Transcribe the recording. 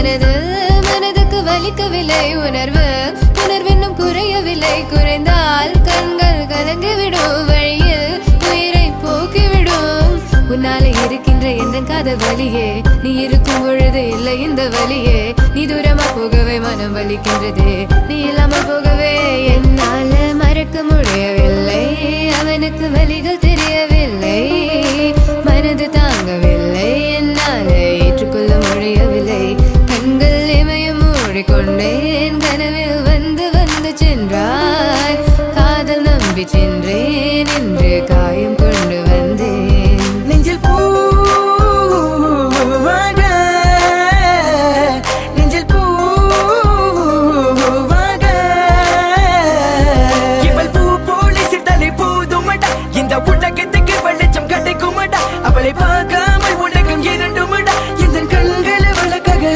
மனது மனதுக்கு வலிக்கவில்லை உணர்வு உணர்வென்னும் குறையவில்லை குறைந்தால் கண்கள் கலங்கிவிடும் வழியில் உயிரை போக்கிவிடும் உன்னாலே இருக்கின்ற எந்த காதல் வலியே நீ இருக்கும் பொழுது இல்லை இந்த வலியே நீ தூரமா போகவே மனம் வலிக்கின்றதே நீ இல்லாமல் போகவே என்னால மறக்க முடியவில்லை அவனுக்கு வலிகள்